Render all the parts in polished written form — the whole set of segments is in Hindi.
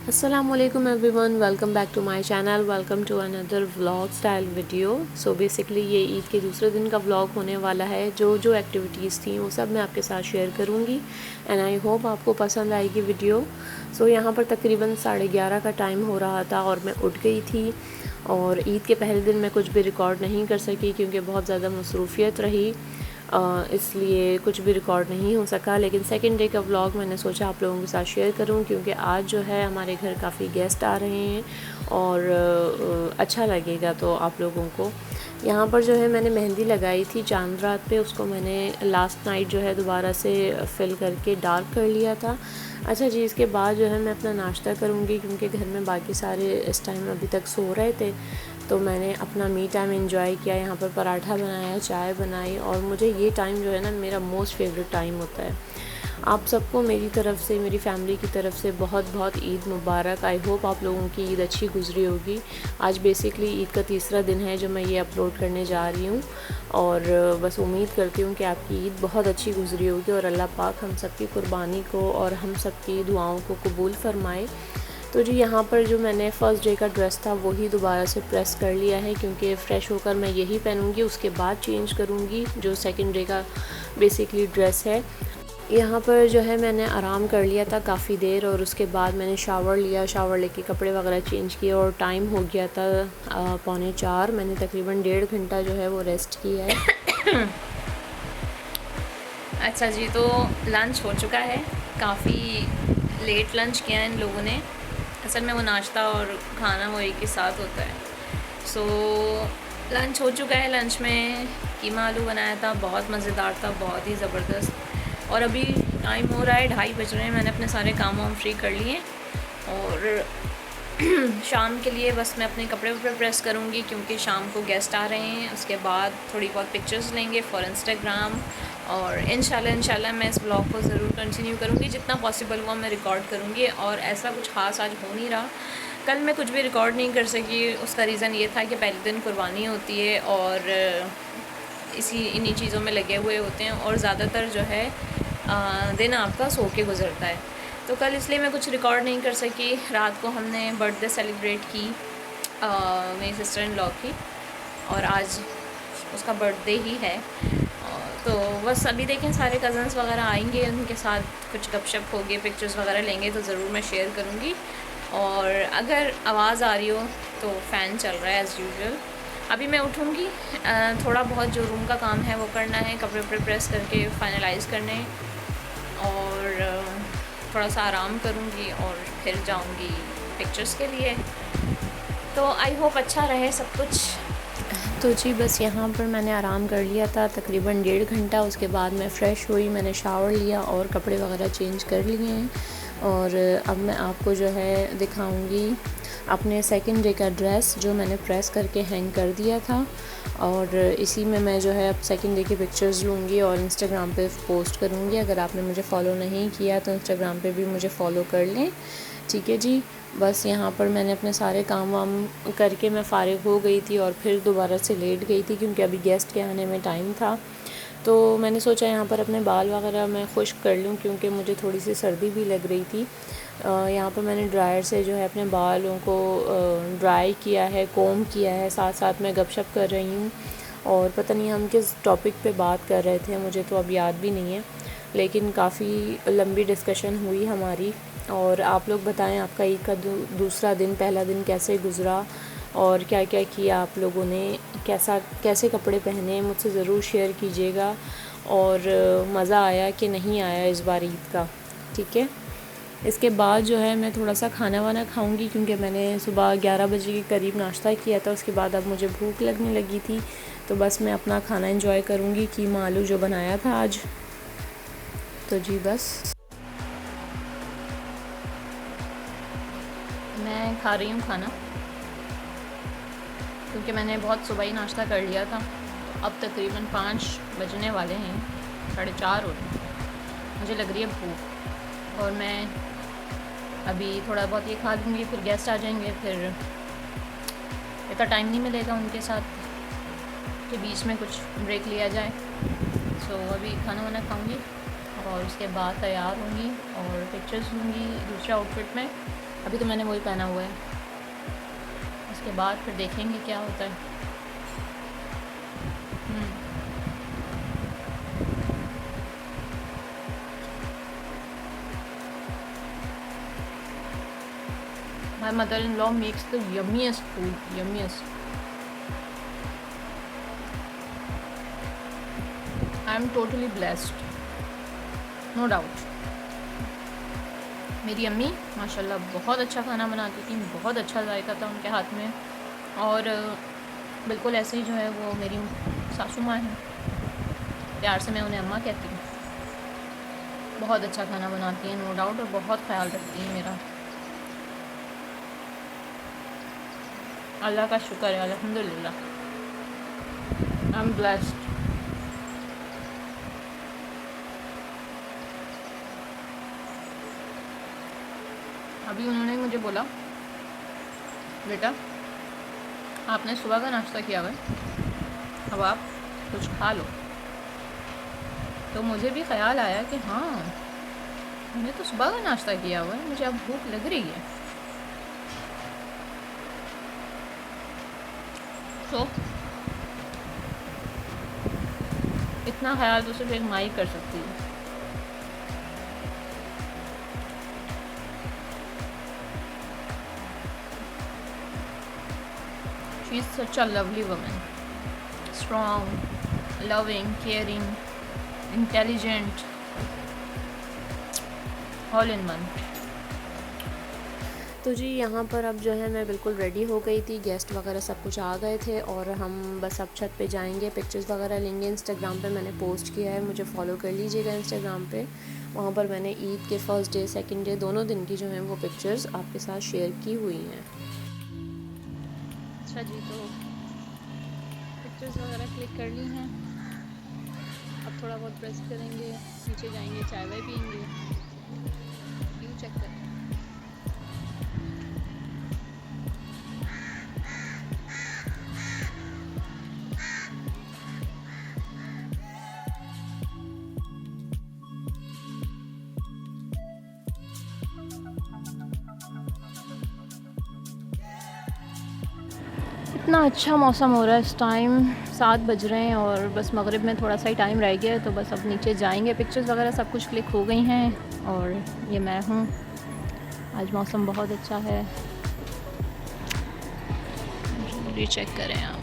Assalamualaikum everyone, welcome back to my channel, welcome to another vlog style video. So basically ये ईद के दूसरे दिन का व्लॉग होने वाला है। जो एक्टिविटीज़ थी वो सब मैं आपके साथ शेयर करूँगी एंड आई होप आपको पसंद आएगी वीडियो। सो यहाँ पर तकरीबन 11:30 का टाइम हो रहा था और मैं उठ गई थी। और ईद के पहले दिन मैं कुछ भी रिकॉर्ड नहीं कर सकी क्योंकि बहुत ज़्यादा मसरूफियत रही, इसलिए कुछ भी रिकॉर्ड नहीं हो सका। लेकिन सेकंड डे का व्लॉग मैंने सोचा आप लोगों के साथ शेयर करूं क्योंकि आज जो है हमारे घर काफ़ी गेस्ट आ रहे हैं और अच्छा लगेगा तो आप लोगों को। यहाँ पर जो है मैंने मेहंदी लगाई थी चांद रात पे, उसको मैंने लास्ट नाइट जो है दोबारा से फिल करके डार्क कर लिया था। अच्छा जी, इसके बाद जो है मैं अपना नाश्ता करूँगी क्योंकि घर में बाकी सारे इस टाइम अभी तक सो रहे थे, तो मैंने अपना मी टाइम एंजॉय किया। यहाँ पर पराठा बनाया, चाय बनाई और मुझे ये टाइम जो है ना मेरा मोस्ट फेवरेट टाइम होता है। आप सबको मेरी तरफ़ से, मेरी फैमिली की तरफ़ से बहुत बहुत ईद मुबारक। आई होप आप लोगों की ईद अच्छी गुजरी होगी। आज बेसिकली ईद का तीसरा दिन है जो मैं ये अपलोड करने जा रही हूँ और बस उम्मीद करती हूँ कि आपकी ईद बहुत अच्छी गुजरी होगी और अल्लाह पाक हम सब की कुर्बानी को और हम सब की दुआओं को कबूल फ़रमाए। तो जी यहाँ पर जो मैंने फ़र्स्ट डे का ड्रेस था वही दोबारा से प्रेस कर लिया है क्योंकि फ़्रेश होकर मैं यही पहनूँगी, उसके बाद चेंज करूँगी जो सेकंड डे का बेसिकली ड्रेस है। यहाँ पर जो है मैंने आराम कर लिया था काफ़ी देर और उसके बाद मैंने शावर लिया, शावर लेके कपड़े वगैरह चेंज किए और टाइम हो गया था 3:45। मैंने तकरीबन 1.5 घंटा जो है वो रेस्ट किया है। अच्छा जी, तो लंच हो चुका है। काफ़ी लेट लंच किया है इन लोगों ने। असल में वो नाश्ता और खाना वो एक ही साथ होता है। सो लंच हो चुका है। लंच में कीमा आलू बनाया था, बहुत मज़ेदार था, बहुत ही ज़बरदस्त। और अभी टाइम हो रहा है 2:30 बज रहे हैं। मैंने अपने सारे काम वाम फ्री कर लिए और शाम के लिए बस मैं अपने कपड़े वपड़े प्रेस करूँगी क्योंकि शाम को गेस्ट आ रहे हैं। उसके बाद थोड़ी बहुत पिक्चर्स लेंगे फॉर इंस्टाग्राम और इंशाल्लाह मैं इस ब्लॉग को ज़रूर कंटिन्यू करूँगी, जितना पॉसिबल हुआ मैं रिकॉर्ड करूँगी। और ऐसा कुछ ख़ास आज हो नहीं रहा। कल मैं कुछ भी रिकॉर्ड नहीं कर सकी, उसका रीज़न ये था कि पहले दिन कुर्बानी होती है और इन्हीं चीज़ों में लगे हुए होते हैं और ज़्यादातर जो है दिन आपका सो के गुज़रता है। तो कल इसलिए मैं कुछ रिकॉर्ड नहीं कर सकी। रात को हमने बर्थडे सेलिब्रेट की मेरी सिस्टर इन लॉ की और आज उसका बर्थडे ही है। तो बस अभी देखें सारे कज़न्स वगैरह आएंगे, उनके साथ कुछ गपशप होगी, पिक्चर्स वगैरह लेंगे तो ज़रूर मैं शेयर करूँगी। और अगर आवाज़ आ रही हो तो फ़ैन चल रहा है एज़ यूजुअल। अभी मैं उठूँगी, थोड़ा बहुत जो रूम का काम है वो करना है, कपड़े वपड़े प्रेस करके फाइनलाइज़ करने और थोड़ा सा आराम करूँगी और फिर जाऊँगी पिक्चर्स के लिए। तो आई होप अच्छा रहे सब कुछ। तो जी बस यहाँ पर मैंने आराम कर लिया था तकरीबन 1.5 घंटा। उसके बाद मैं फ़्रेश हुई, मैंने शावर लिया और कपड़े वगैरह चेंज कर लिए हैं और अब मैं आपको जो है दिखाऊंगी अपने सेकंड डे का ड्रेस जो मैंने प्रेस करके हैंग कर दिया था। और इसी में मैं जो है अब सेकंड डे की पिक्चर्स लूँगी और इंस्टाग्राम पे पोस्ट करूँगी। अगर आपने मुझे फ़ॉलो नहीं किया तो इंस्टाग्राम पे भी मुझे फ़ॉलो कर लें, ठीक है जी। बस यहाँ पर मैंने अपने सारे काम वाम करके मैं फ़ारिग हो गई थी और फिर दोबारा से लेट गई थी क्योंकि अभी गेस्ट के आने में टाइम था। तो मैंने सोचा यहाँ पर अपने बाल वगैरह मैं खुश्क कर लूँ क्योंकि मुझे थोड़ी सी सर्दी भी लग रही थी। यहाँ पर मैंने ड्रायर से जो है अपने बालों को ड्राई किया है, कोम किया है, साथ साथ मैं गपशप कर रही हूँ। और पता नहीं हम किस टॉपिक पे बात कर रहे थे, मुझे तो अब याद भी नहीं है, लेकिन काफ़ी लंबी डिस्कशन हुई हमारी। और आप लोग बताएं आपका ईद का दूसरा दिन, पहला दिन कैसे गुज़रा और क्या क्या किया आप लोगों ने, कैसे कपड़े पहने, मुझसे ज़रूर शेयर कीजिएगा। और मज़ा आया कि नहीं आया इस बार ईद का, ठीक है। इसके बाद जो है मैं थोड़ा सा खाना वाना खाऊंगी क्योंकि मैंने सुबह 11 बजे के करीब नाश्ता किया था। उसके बाद अब मुझे भूख लगने लगी थी, तो बस मैं अपना खाना एंजॉय करूंगी, कीमा आलू जो बनाया था आज। तो जी बस मैं खा रही हूँ खाना क्योंकि मैंने बहुत सुबह ही नाश्ता कर लिया था। तो अब तकरीबन 5 बजने वाले हैं, 4:30 हो रहे हैं। मुझे लग रही है भूख और मैं अभी थोड़ा बहुत ये खा लूँगी, फिर गेस्ट आ जाएंगे, फिर इतना टाइम नहीं मिलेगा उनके साथ कि बीच में कुछ ब्रेक लिया जाए। सो अभी खाना वाना खाऊँगी और उसके बाद तैयार होंगी और पिक्चर्स लूँगी दूसरे आउटफिट में अभी तो मैंने वही पहना हुआ है, उसके बाद फिर देखेंगे क्या होता है। My mother-in-law makes the yummiest food, yummiest. I am totally blessed, no doubt. मेरी अम्मी माशाल्लाह बहुत अच्छा खाना बनाती थी, बहुत अच्छा जायका था उनके हाथ में, और बिल्कुल ऐसे ही जो है वो मेरी सासू माँ हैं, प्यार से मैं उन्हें अम्मा कहती हूँ। बहुत अच्छा खाना बनाती हैं नो डाउट, और बहुत ख्याल रखती हैं मेरा। अल्लाह का शुक्र है, अल्हम्दुलिल्लाह, आई एम ब्लेस्ड। अभी उन्होंने मुझे बोला, बेटा आपने सुबह का नाश्ता किया हुआ है, अब आप कुछ खा लो। तो मुझे भी ख्याल आया कि हाँ, मैंने तो सुबह का नाश्ता किया हुआ है, मुझे अब भूख लग रही है। तो इतना ख्याल तो सिर्फ एक माँ ही कर सकती है। She is such a lovely woman, strong, loving, caring, intelligent, all in one. तो जी यहाँ पर अब जो है मैं बिल्कुल रेडी हो गई थी, गेस्ट वगैरह सब कुछ आ गए थे और हम बस अब छत पे जाएंगे, पिक्चर्स वगैरह लेंगे। इंस्टाग्राम पे मैंने पोस्ट किया है, मुझे फॉलो कर लीजिएगा इंस्टाग्राम पे। वहाँ पर मैंने ईद के फर्स्ट डे सेकंड डे दोनों दिन की जो है वो पिक्चर्स आपके साथ शेयर की हुई हैं। अच्छा जी, तो पिक्चर्स वगैरह क्लिक कर ली हैं, अब थोड़ा बहुत प्रेस करेंगे, नीचे जाएंगे, चाय वाय पियेंगे, व्यू चेक करें। इतना अच्छा मौसम हो रहा है, इस टाइम 7 बज रहे हैं और बस मगरिब में थोड़ा सा ही टाइम रह गया है, तो बस अब नीचे जाएंगे। पिक्चर्स वगैरह सब कुछ क्लिक हो गई हैं और ये मैं हूँ। आज मौसम बहुत अच्छा है, ये चेक करें आप।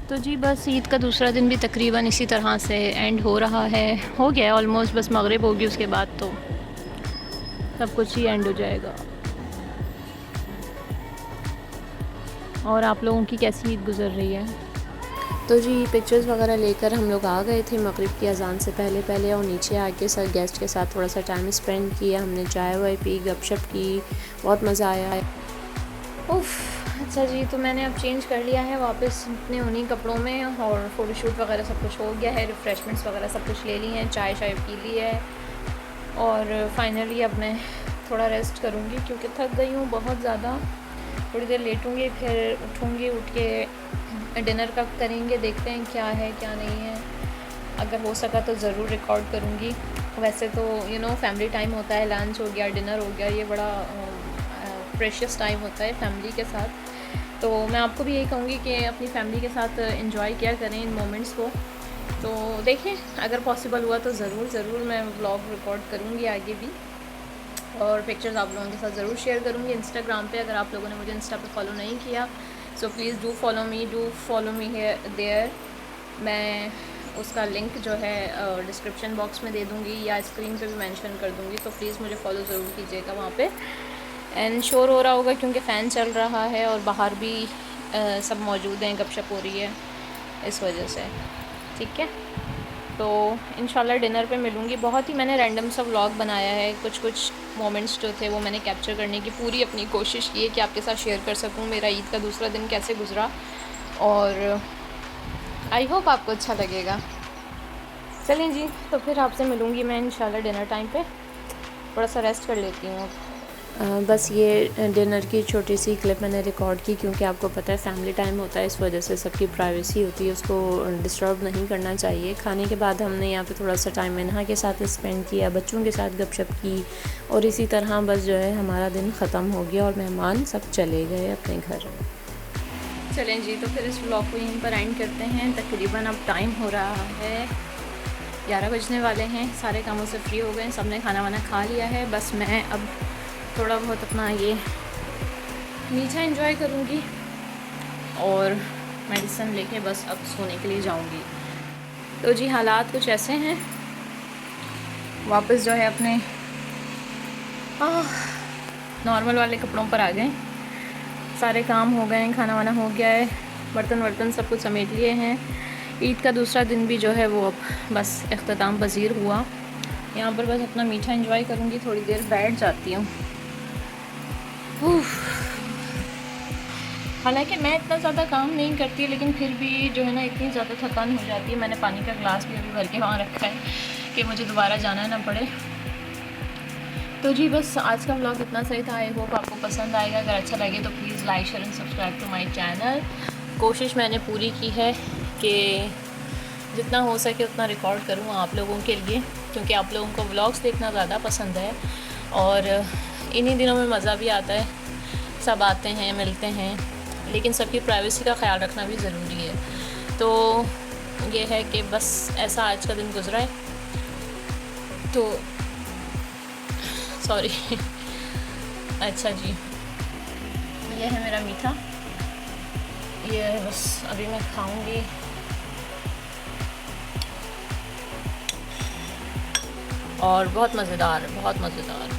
तो जी बस ईद का दूसरा दिन भी तकरीबन इसी तरह से एंड हो रहा है, हो गया ऑलमोस्ट, बस मगरिब होगी उसके बाद तो सब कुछ ही एंड हो जाएगा। और आप लोगों की कैसी ईद गुजर रही है? तो जी पिक्चर्स वगैरह लेकर हम लोग आ गए थे मगरिब की अजान से पहले और नीचे आके सर गेस्ट के साथ थोड़ा सा टाइम स्पेंड किया, हमने चाय वाय पी, गपशप की, बहुत मज़ा आया। उफ़, अच्छा जी, तो मैंने अब चेंज कर लिया है वापस अपने उन्हीं कपड़ों में, और फ़ोटोशूट वगैरह सब कुछ हो गया है, रिफ़्रेशमेंट्स वगैरह सब कुछ ले ली हैं, चाय शाय पी ली है, और फाइनली अब मैं थोड़ा रेस्ट करूँगी क्योंकि थक गई हूँ बहुत ज़्यादा। थोड़ी देर लेटूँगी, फिर उठूँगी, उठ के डिनर का करेंगे, देखते हैं क्या है क्या नहीं है। अगर हो सका तो ज़रूर रिकॉर्ड करूँगी। वैसे तो फैमिली टाइम होता है, लंच हो गया, डिनर हो गया, ये बड़ा प्रेशियस टाइम होता है फैमिली के साथ। तो मैं आपको भी यही कहूँगी कि अपनी फैमिली के साथ एंजॉय किया करें इन मोमेंट्स को। तो देखिए अगर पॉसिबल हुआ तो ज़रूर मैं व्लॉग रिकॉर्ड करूँगी आगे भी, और पिक्चर्स आप लोगों के साथ ज़रूर शेयर करूँगी इंस्टाग्राम पे। अगर आप लोगों ने मुझे इंस्टा पे फॉलो नहीं किया so please do follow me there. मैं उसका लिंक जो है डिस्क्रिप्शन बॉक्स में दे दूँगी या स्क्रीन पे भी मेंशन कर दूँगी, तो प्लीज़ मुझे फॉलो ज़रूर कीजिएगा वहाँ पे। एंड शोर हो रहा होगा क्योंकि फ़ैन चल रहा है और बाहर भी सब मौजूद हैं, गपशप हो रही है इस वजह से, ठीक है। तो इंशाल्लाह डिनर पे मिलूँगी। बहुत ही मैंने रैंडम सा व्लॉग बनाया है, कुछ मोमेंट्स जो थे वो मैंने कैप्चर करने की पूरी अपनी कोशिश की है कि आपके साथ शेयर कर सकूँ मेरा ईद का दूसरा दिन कैसे गुजरा, और आई होप आपको अच्छा लगेगा। चलें जी, तो फिर आपसे मिलूँगी मैं इंशाल्लाह डिनर टाइम पे। थोड़ा सा रेस्ट कर लेती हूँ। बस ये डिनर की छोटी सी क्लिप मैंने रिकॉर्ड की, क्योंकि आपको पता है फैमिली टाइम होता है, इस वजह से सबकी प्राइवेसी होती है, उसको डिस्टर्ब नहीं करना चाहिए। खाने के बाद हमने यहाँ पे थोड़ा सा टाइम मिन्हा के साथ स्पेंड किया, बच्चों के साथ गपशप की, और इसी तरह बस जो है हमारा दिन ख़त्म हो गया और मेहमान सब चले गए अपने घर। चलें जी, तो फिर इस व्लॉग को यहीं पर एंड करते हैं। तकरीबन अब टाइम हो रहा है 11 बजने वाले हैं। सारे कामों से फ्री हो गए, सब ने खाना वाना खा लिया है। बस मैं अब थोड़ा बहुत अपना ये मीठा एंजॉय करूँगी और मेडिसिन लेके बस अब सोने के लिए जाऊँगी। तो जी हालात कुछ ऐसे हैं, वापस जो है अपने नॉर्मल वाले कपड़ों पर आ गए। सारे काम हो गए हैं, खाना वाना हो गया है, बर्तन वर्तन सब कुछ समेट लिए हैं। ईद का दूसरा दिन भी जो है वो अब बस इख्तिताम पज़ीर हुआ। यहाँ पर बस अपना मीठा एंजॉय करूँगी, थोड़ी देर बैठ जाती हूँ। हालांकि मैं इतना ज़्यादा काम नहीं करती, लेकिन फिर भी जो है ना इतनी ज़्यादा थकान हो जाती है। मैंने पानी का गिलास भी अभी भर के वहाँ रखा है कि मुझे दोबारा जाना ना पड़े। तो जी बस आज का व्लॉग इतना सही था। आई होप आपको पसंद आएगा। अगर अच्छा लगे तो please like share and subscribe to my channel. कोशिश मैंने पूरी की है कि जितना हो सके उतना रिकॉर्ड करूँ आप लोगों के लिए, क्योंकि आप लोगों को व्लॉग्स देखना ज़्यादा पसंद है और इन्हीं दिनों में मज़ा भी आता है। सब आते हैं, मिलते हैं, लेकिन सबकी प्राइवेसी का ख्याल रखना भी ज़रूरी है। तो ये है कि बस ऐसा आज का दिन गुजरा है। तो सॉरी अच्छा जी, ये है मेरा मीठा, ये बस अभी मैं खाऊंगी। और बहुत मज़ेदार, बहुत मज़ेदार।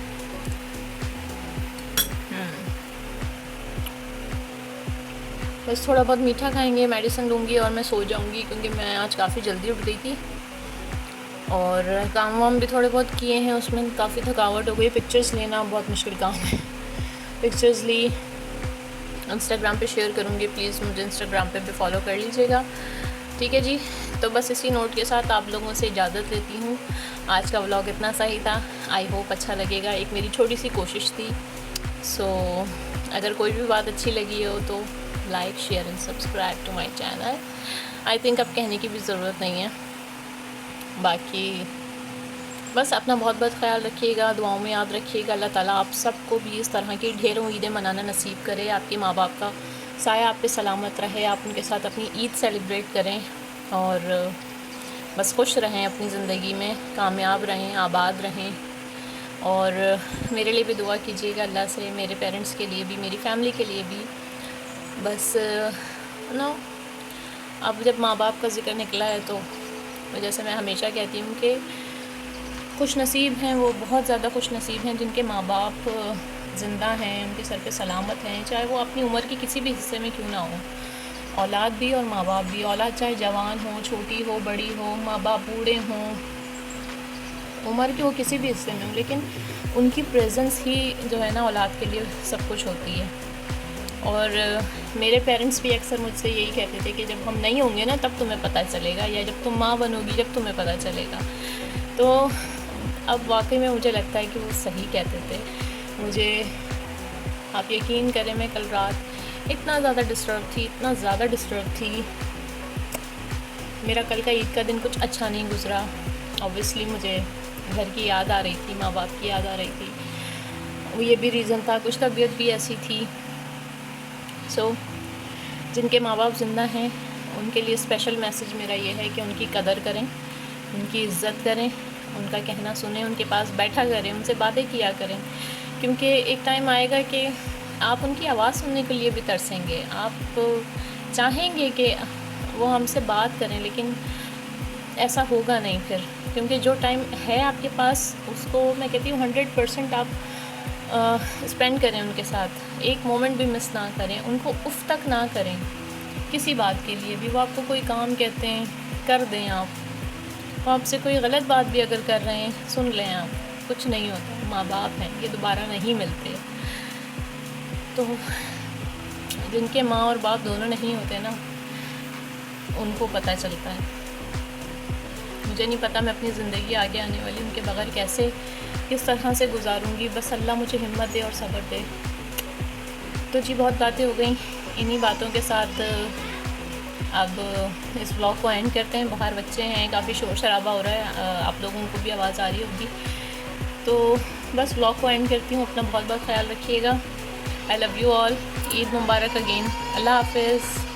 बस थोड़ा बहुत मीठा खाएंगे, मेडिसिन लूँगी और मैं सो जाऊँगी, क्योंकि मैं आज काफ़ी जल्दी उठ गई थी और काम वाम भी थोड़े बहुत किए हैं, उसमें काफ़ी थकावट हो गई। पिक्चर्स लेना बहुत मुश्किल काम है। पिक्चर्स ली, इंस्टाग्राम पे शेयर करूँगी, प्लीज़ मुझे इंस्टाग्राम पे भी फॉलो कर लीजिएगा, ठीक है जी। तो बस इसी नोट के साथ आप लोगों से इजाज़त लेती हूँ। आज का व्लॉग इतना सही था, आई होप अच्छा लगेगा। एक मेरी छोटी सी कोशिश थी। सो अगर कोई भी बात अच्छी लगी हो तो like share and subscribe to my channel. I think अब कहने की भी ज़रूरत नहीं है। बाकी बस अपना बहुत बहुत ख्याल रखिएगा, दुआओं में याद रखिएगा। अल्लाह ताला आप सबको भी इस तरह की ढेरों ईदें मनाना नसीब करे। आपके माँ बाप का साया आप पे सलामत रहे, आप उनके साथ अपनी ईद सेलिब्रेट करें और बस खुश रहें अपनी ज़िंदगी में, कामयाब रहें, आबाद रहें। और मेरे लिए भी दुआ कीजिएगा अल्लाह से, मेरे पेरेंट्स के लिए भी, मेरी फैमिली के लिए भी। बस नो, अब जब माँ बाप का ज़िक्र निकला है तो जैसे मैं हमेशा कहती हूँ कि खुश नसीब हैं वो, बहुत ज़्यादा खुश नसीब हैं जिनके माँ बाप ज़िंदा हैं, उनके सर पे सलामत हैं, चाहे वो अपनी उम्र के किसी भी हिस्से में क्यों ना हो। औलाद भी और माँ बाप भी। औलाद चाहे जवान हो, छोटी हो, बड़ी हो, माँ बाप बूढ़े हों, उम्र के वो किसी भी हिस्से में हो, लेकिन उनकी प्रेजेंस ही जो है ना औलाद के लिए सब कुछ होती है। और मेरे पेरेंट्स भी अक्सर मुझसे यही कहते थे कि जब हम नहीं होंगे ना तब तुम्हें पता चलेगा, या जब तुम माँ बनोगी जब तुम्हें पता चलेगा। तो अब वाकई में मुझे लगता है कि वो सही कहते थे। मुझे आप यकीन करें, मैं कल रात इतना ज़्यादा डिस्टर्ब थी। मेरा कल का ईद का दिन कुछ अच्छा नहीं गुजरा। ऑब्वियसली मुझे घर की याद आ रही थी, माँ बाप की याद आ रही थी, वो ये भी रीज़न था, कुछ तबीयत भी ऐसी थी। जिनके माँ बाप ज़िंदा हैं उनके लिए स्पेशल मैसेज मेरा ये है कि उनकी कदर करें, उनकी इज़्ज़त करें, उनका कहना सुने, उनके पास बैठा करें, उनसे बातें किया करें, क्योंकि एक टाइम आएगा कि आप उनकी आवाज़ सुनने के लिए भी तरसेंगे। आप चाहेंगे कि वो हमसे बात करें, लेकिन ऐसा होगा नहीं फिर, क्योंकि जो टाइम है आपके पास उसको मैं कहती हूँ 100% आप स्पेंड करें उनके साथ। एक मोमेंट भी मिस ना करें, उनको उफ तक ना करें किसी बात के लिए भी। वो आपको कोई काम कहते हैं कर दें आप, वो आपसे कोई गलत बात भी अगर कर रहे हैं सुन लें आप, कुछ नहीं होता। माँ बाप हैं, ये दोबारा नहीं मिलते। तो जिनके माँ और बाप दोनों नहीं होते ना, उनको पता चलता है। मुझे नहीं पता मैं अपनी ज़िंदगी आगे आने वाली उनके बगैर कैसे किस तरह से गुजारूंगी। बस अल्लाह मुझे हिम्मत दे और सब्र दे। तो जी बहुत बातें हो गई, इन्हीं बातों के साथ अब इस व्लॉग को एंड करते हैं। बाहर बच्चे हैं, काफ़ी शोर शराबा हो रहा है, आप लोगों को भी आवाज़ आ रही होगी। तो बस व्लॉग को एंड करती हूँ। अपना बहुत बहुत ख्याल रखिएगा। I love you all. Eid मुबारक अगेन। अल्लाह हाफिज़।